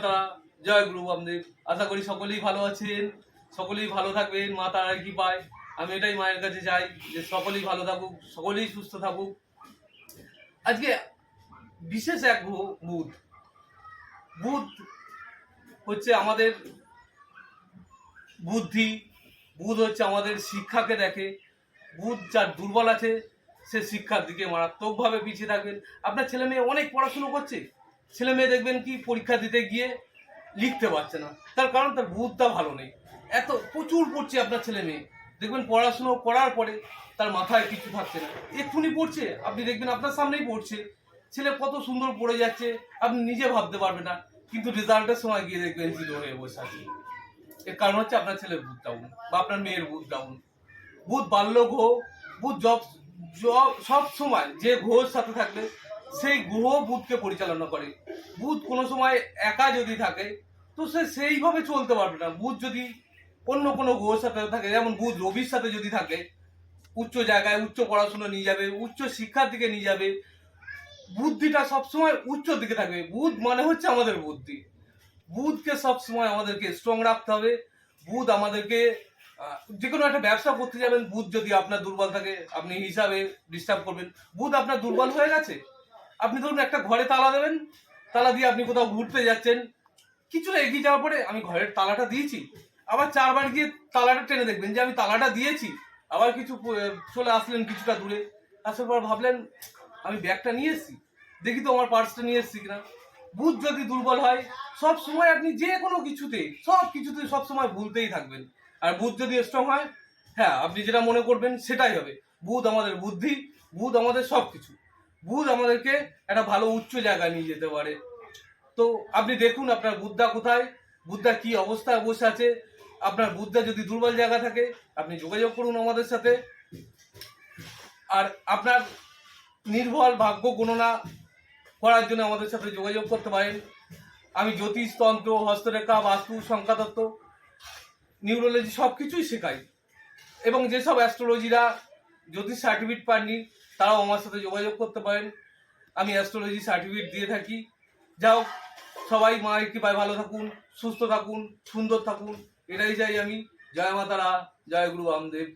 তারা, জয় গুরু বামদেব। আশা করি সকলেই ভালো আছেন, সকলেই ভালো থাকবেন। মা তারার কি পায়, আমি এটাই মায়ের কাছে চাই যে সকলেই ভালো থাকুক, সকলেই সুস্থ থাকুক। আজকে বিশেষ এক বুধ। বুধ হচ্ছে আমাদের বুদ্ধি, বুধ হচ্ছে আমাদের শিক্ষাকে দেখে। বুধ যার দুর্বল আছে সে শিক্ষার দিকে মারাত্মকভাবে পিছিয়ে থাকবেন। আপনার ছেলে মেয়ে অনেক পড়াশুনো করছে, ছেলে মেয়ে দেখবেন কি পরীক্ষা দিতে গিয়ে লিখতে পারছে না, তার কারণ তার বুধটা ভালো নেই। এত প্রচুর পড়ছে আপনার ছেলে মেয়ে, দেখবেন পড়াশুনো করার পরে তার মাথায় কিছু থাকছে না, এক্ষুনি পড়ছে, আপনি দেখবেন আপনার সামনেই পড়ছে, ছেলে কত সুন্দর পড়ে যাচ্ছে, আপনি নিজে ভাবতে পারবেন না, কিন্তু রেজাল্টের সময় গিয়ে দেখবেন জিরো হয়ে বসে আছে। এর কারণ হচ্ছে আপনার ছেলের বুধ ডাউন বা আপনার মেয়ের বুধ ডাউন। বুধ বাল্য গ্রহ, বুধ সব সময় যে গ্রহের সাথে থাকলে সেই গ্রহ বুধকে পরিচালনা করে। বুধ কোনো সময় একা যদি থাকে তো সে সেইভাবে চলতে পারবে না। বুধ যদি অন্য কোনো গ্রহের সাথে থাকে, যেমন বুধ রবির সাথে যদি থাকে, উচ্চ জায়গায় উচ্চ পড়াশোনা নিয়ে যাবে, উচ্চ শিক্ষার দিকে নিয়ে যাবে, বুদ্ধিটা সবসময় উচ্চ দিকে থাকবে। বুধ মানে হচ্ছে আমাদের বুদ্ধি। বুধকে সবসময় আমাদেরকে স্ট্রং রাখতে হবে। বুধ আমাদেরকে যে কোনো একটা ব্যবসা করতে যাবেন, বুধ যদি আপনার দুর্বল থাকে আপনি হিসাবে ডিস্টার্ব করবেন। বুধ আপনার দুর্বল হয়ে গেছে, আপনি ধরুন একটা ঘরে তালা দেবেন, তালা দিয়ে আপনি কোথাও ঘুরতে যাচ্ছেন, কিছুটা এগিয়ে যাওয়ার পরে আমি ঘরের তালাটা দিয়েছি, আবার চারবার গিয়ে তালাটা টেনে দেখবেন যে আমি তালাটা দিয়েছি, আবার কিছু চলে আসলেন কিছুটা দূরে, আসার পর ভাবলেন আমি ব্যাগটা নিয়ে এসেছি, দেখি তো আমার পার্সটা নিয়ে এসেছি কিনা। বুধ যদি দুর্বল হয় সব সময় আপনি যে কোনো কিছুতে সব সময় ভুলতেই থাকবেন। আর বুধ যদি স্ট্রং হয়, হ্যাঁ আপনি যেটা মনে করবেন সেটাই হবে। বুধ আমাদের বুদ্ধি, বুধ আমাদের সব কিছু, বুধ আমাদেরকে একটা ভালো উচ্চ জায়গায় নিয়ে যেতে পারে। তো আপনি দেখুন আপনার বুদ্ধা কোথায়, বুদ্ধা কি অবস্থায় বসে আছে। আপনার বুদ্ধা যদি দুর্বল জায়গা থাকে আপনি যোগাযোগ করুন আমাদের সাথে। আর আপনার নির্ভর ভাগ্য গণনা করার জন্য আমাদের সাথে যোগাযোগ করতে পারেন। আমি জ্যোতিষতন্ত্র, হস্তরেখা, বাস্তু, সংখ্যাতত্ত্ব, নিউরোলজি সব কিছুই শেখাই। এবং যেসব অ্যাস্ট্রোলজিরা জ্যোতিষ সার্টিফিকেট পাননি তারাও আমার সাথে যোগাযোগ করতে পারেন, আমি অ্যাস্ট্রোলজি সার্টিফিকেট দিয়ে থাকি। যাও, সবাই মায়ের কৃপায় ভালো থাকুন, সুস্থ থাকুন, সুন্দর থাকুন, এটাই চাই আমি। জয় মা তারা, জয় গুরু বামদেব।